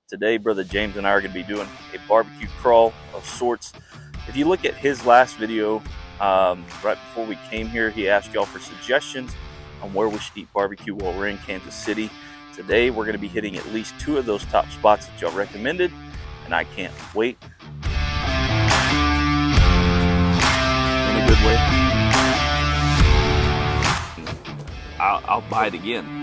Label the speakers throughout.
Speaker 1: Today, Brother James and I are going to be doing a barbecue crawl of sorts. If you look at his last video, right before we came here, he asked y'all for suggestions on where we should eat barbecue while we're in Kansas City. Today, we're going to be hitting at least 2 of those top spots that y'all recommended, and I can't wait. In a good way. I'll buy it again.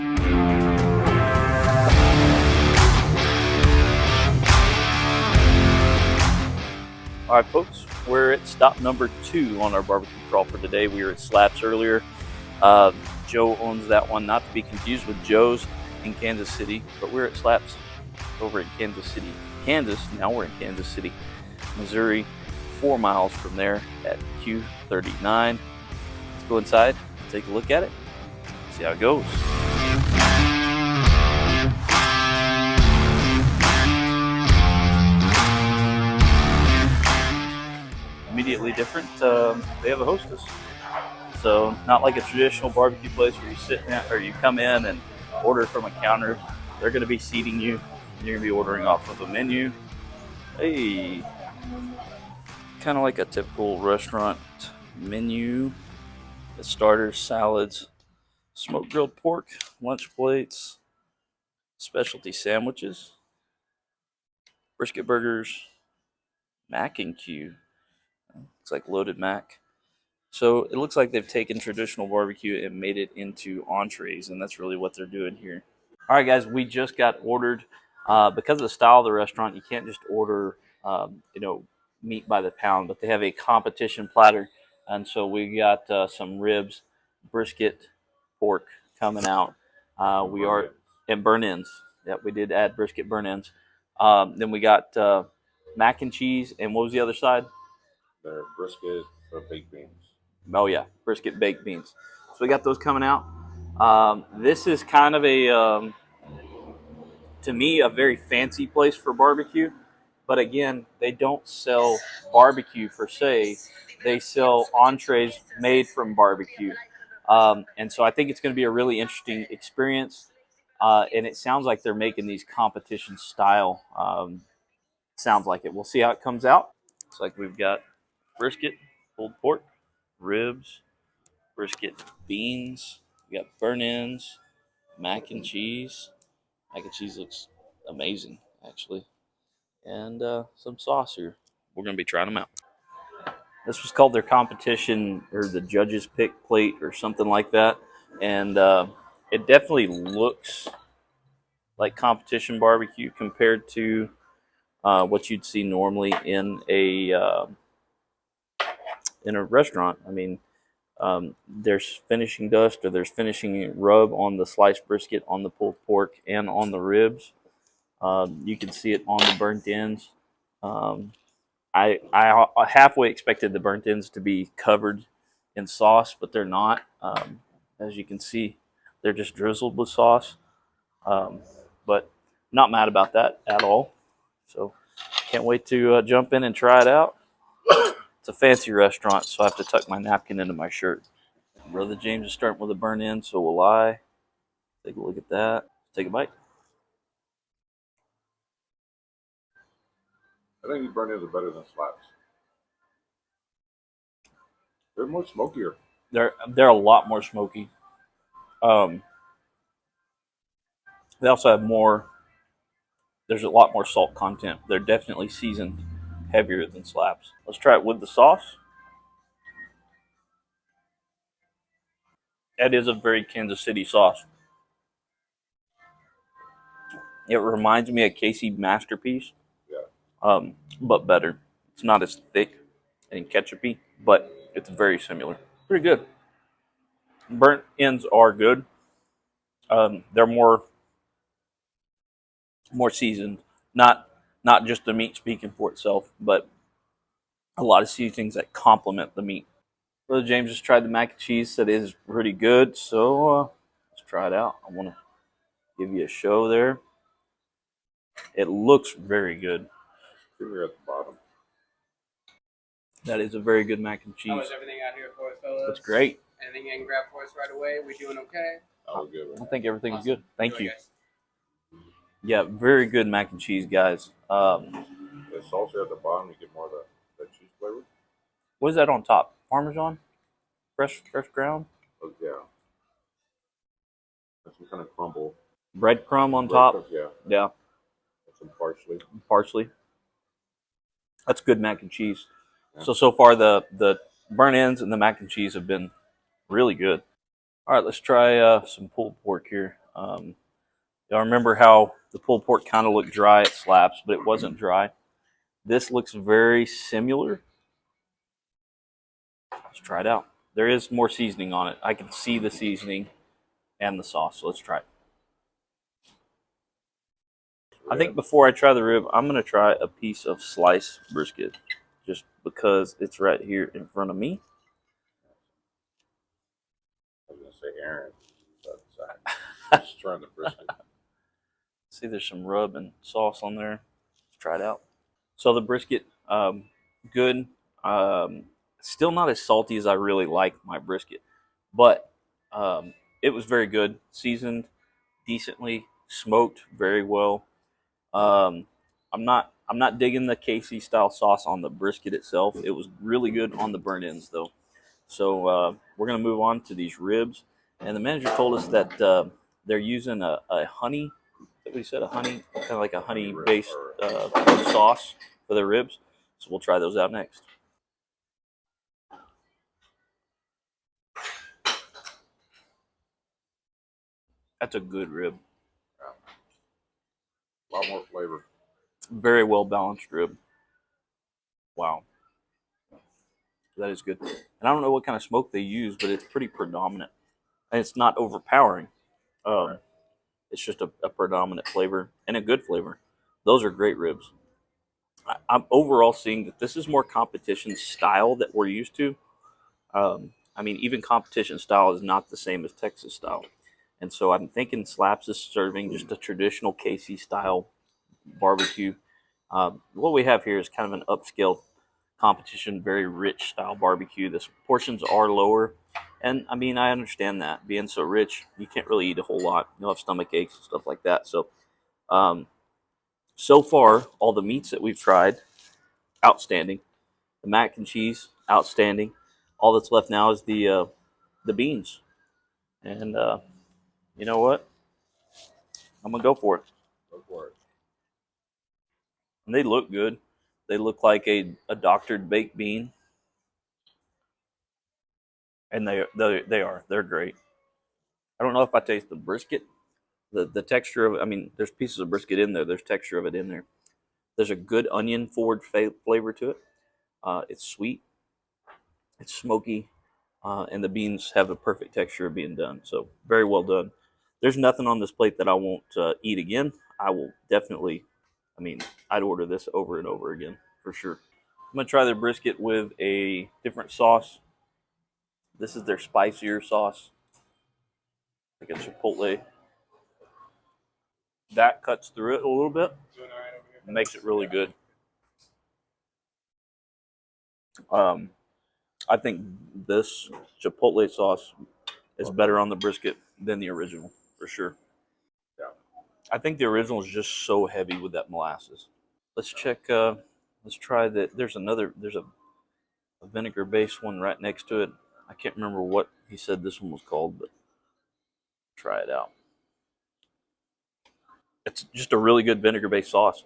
Speaker 1: All right, folks, we're at stop number 2 on our barbecue crawl for today. We were at Slaps earlier. Joe owns that one, not to be confused with Joe's in Kansas City, but we're at Slaps over in Kansas City, Kansas. Now we're in Kansas City, Missouri, 4 miles from there at Q39. Let's go inside, take a look at it, see how it goes. Immediately different, they have a hostess. So not like a traditional barbecue place where you sit in or you come in and order from a counter. They're going to be seating you. You're going to be ordering off of a menu. Hey, kind of like a typical restaurant menu. The starters, salads, smoked grilled pork, lunch plates, specialty sandwiches, brisket burgers, mac and Q. Looks like loaded mac. So it looks like they've taken traditional barbecue and made it into entrees, and that's really what they're doing here. All right, guys, we just got ordered. Because of the style of the restaurant, you can't just order, meat by the pound, but they have a competition platter. And so we got some ribs, brisket, pork coming out. We are and burn ends. Yeah, we did add brisket burn ends. Then we got mac and cheese, and what was the other side?
Speaker 2: They're brisket or baked beans.
Speaker 1: Oh yeah, brisket baked beans. So we got those coming out. This is kind of a, to me, a very fancy place for barbecue. But again, they don't sell barbecue per se. They sell entrees made from barbecue. And so I think it's going to be a really interesting experience. And it sounds like they're making these competition style. Sounds like it. We'll see how it comes out. Looks like we've got brisket, pulled pork, ribs, brisket beans. We got burn ends, mac and cheese. Mac and cheese looks amazing, actually. And some sauce here. We're going to be trying them out. This was called their competition or the judges pick plate or something like that. And it definitely looks like competition barbecue compared to what you'd see normally in a restaurant. I mean, there's finishing dust or there's finishing rub on the sliced brisket, on the pulled pork, and on the ribs. You can see it on the burnt ends. I halfway expected the burnt ends to be covered in sauce, but they're not. As you can see, they're just drizzled with sauce. But not mad about that at all. So can't wait to jump in and try it out. It's a fancy restaurant, so I have to tuck my napkin into my shirt. Brother James is starting with a burn end, so will I. Take a look at that. Take a bite.
Speaker 2: I think these burn ends are better than Slaps. They're more smokier.
Speaker 1: They're a lot more smoky. They also have more. There's a lot more salt content. They're definitely seasoned heavier than Slaps. Let's try it with the sauce. That is a very Kansas City sauce. It reminds me of Casey Masterpiece, but better. It's not as thick and ketchupy, but it's very similar. Pretty good. Burnt ends are good. They're more seasoned. Not just the meat speaking for itself, but a lot of seasonings that complement the meat. Brother James just tried the mac and cheese. Said it is pretty good, so let's try it out. I want to give you a show there. It looks very good.
Speaker 2: Finger at the bottom.
Speaker 1: That is a very good mac and cheese.
Speaker 3: How is everything out here for us, fellas?
Speaker 1: That's great.
Speaker 3: Anything you can grab for us right away? We doing okay?
Speaker 2: That was good.
Speaker 1: I think everything's good. Thank you.
Speaker 3: Guys.
Speaker 1: Yeah, very good mac and cheese, guys.
Speaker 2: The salsa at the bottom, you get more of the cheese flavor.
Speaker 1: What is that on top? Parmesan, fresh ground,
Speaker 2: Oh, yeah. And some kind of crumble.
Speaker 1: breadcrumb on
Speaker 2: Bread
Speaker 1: top.
Speaker 2: crumb, yeah.
Speaker 1: Yeah,
Speaker 2: And some parsley.
Speaker 1: parsley. That's good mac and cheese.
Speaker 2: Yeah.
Speaker 1: So far the burnt ends and the mac and cheese have been really good. All right, let's try some pulled pork here. Y'all remember how the pulled pork kind of looked dry at Slaps, but it wasn't dry. This looks very similar. Let's try it out. There is more seasoning on it. I can see the seasoning and the sauce. So let's try it. I think before I try the rib, I'm going to try a piece of sliced brisket just because it's right here in front of me.
Speaker 2: I was going to say Aaron, but just trying the brisket.
Speaker 1: See, there's some rub and sauce on there. Let's try it out. So the brisket, good. Still not as salty as I really like my brisket, but it was very good. Seasoned decently, smoked very well. Um, I'm not digging the KC style sauce on the brisket itself. It was really good on the burnt ends though. So we're gonna move on to these ribs, and the manager told us that they're using a honey. What he said, a honey, kind of like a honey based sauce for the ribs. So we'll try those out next. That's a good rib.
Speaker 2: A lot more flavor.
Speaker 1: Very well balanced rib. Wow, that is good. And I don't know what kind of smoke they use, but it's pretty predominant, and it's not overpowering. Um, it's just a predominant flavor and a good flavor. Those are great ribs. I'm overall seeing that this is more competition style that we're used to. I mean, even competition style is not the same as Texas style. And so I'm thinking Slaps is serving just a traditional KC style barbecue. What we have here is kind of an upscale competition, very rich style barbecue. The portions are lower. And I mean, I understand that. Being so rich, you can't really eat a whole lot. You'll have stomach aches and stuff like that. So, um, so far, all the meats that we've tried, outstanding. The mac and cheese, outstanding. All that's left now is the beans. And you know what? I'm gonna go for it.
Speaker 2: Go for it.
Speaker 1: And they look good. They look like a doctored baked bean, and they are. They're great. I don't know if I taste the brisket, the texture of it. I mean, there's pieces of brisket in there. There's texture of it in there. There's a good onion forward flavor to it. It's sweet. It's smoky, and the beans have a perfect texture of being done. So very well done. There's nothing on this plate that I won't eat again. I will definitely. I mean, I'd order this over and over again for sure. I'm gonna try their brisket with a different sauce. This is their spicier sauce, like a chipotle. That cuts through it a little bit and makes it really good. Um, I think this chipotle sauce is better on the brisket than the original for sure.
Speaker 2: Yeah.
Speaker 1: I think the original is just so heavy with that molasses. Let's check. Let's try that. There's another. There's a vinegar based one right next to it. I can't remember what he said this one was called, but try it out. It's just a really good vinegar based sauce.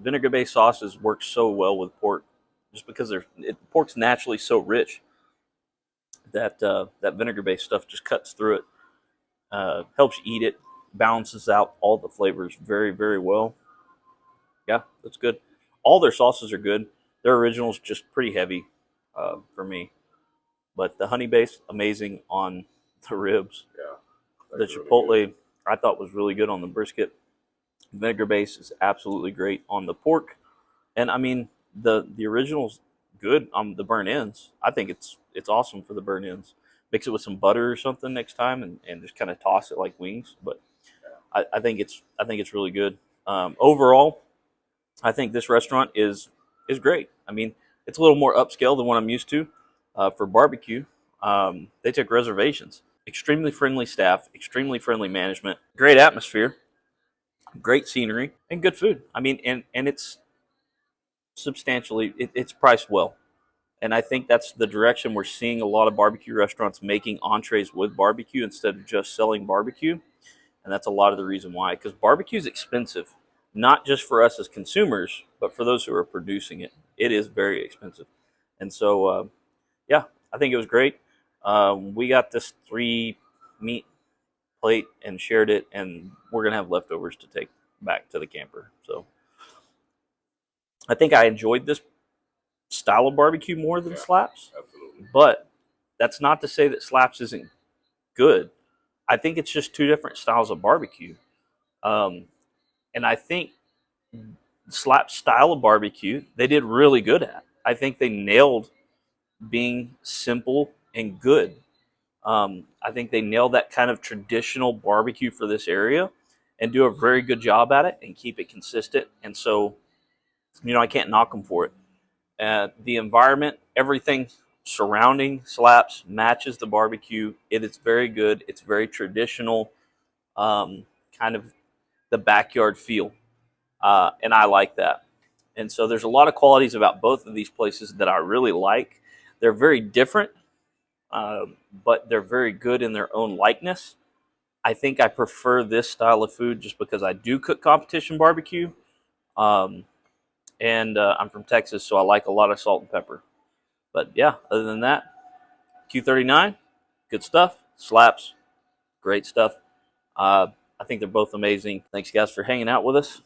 Speaker 1: Vinegar based sauces work so well with pork, just because pork's naturally so rich that that vinegar based stuff just cuts through it, helps you eat it, balances out all the flavors very well. Yeah, that's good. All their sauces are good. Their original's just pretty heavy for me, but the honey base amazing on the ribs.
Speaker 2: Yeah.
Speaker 1: The chipotle really I thought was really good on the brisket. Vinegar base is absolutely great on the pork, and I mean the original's good on the burnt ends. I think it's awesome for the burnt ends. Mix it with some butter or something next time, and just kind of toss it like wings. But I think it's really good. Overall, I think this restaurant is great. I mean, it's a little more upscale than what I'm used to for barbecue. They took reservations. Extremely friendly staff, extremely friendly management, great atmosphere. great scenery, and good food. I mean, and it's substantially it's priced well. And I think that's the direction we're seeing a lot of barbecue restaurants making entrees with barbecue instead of just selling barbecue. And that's a lot of the reason why, because barbecue is expensive, not just for us as consumers, but for those who are producing it. It is very expensive. And so, yeah, I think it was great. We got this 3 meat plate and shared it, and we're going to have leftovers to take back to the camper. So I think I enjoyed this style of barbecue more than
Speaker 2: Yeah,
Speaker 1: Slaps,
Speaker 2: absolutely.
Speaker 1: but that's not to say that Slaps isn't good. I think it's just two different styles of barbecue. Um, and I think Slap's style of barbecue, they did really good at. I think they nailed being simple and good. I think they nailed that kind of traditional barbecue for this area and do a very good job at it and keep it consistent. And so, I can't knock them for it. The environment, everything surrounding Slaps matches the barbecue. It is very good. It's very traditional, kind of the backyard feel, and I like that. And so there's a lot of qualities about both of these places that I really like. They're very different, uh, but they're very good in their own likeness. I think I prefer this style of food just because I do cook competition barbecue. Um, and I'm from Texas, so I like a lot of salt and pepper. But yeah, other than that, Q39, good stuff. Slaps, great stuff. I think they're both amazing. Thanks, guys, for hanging out with us.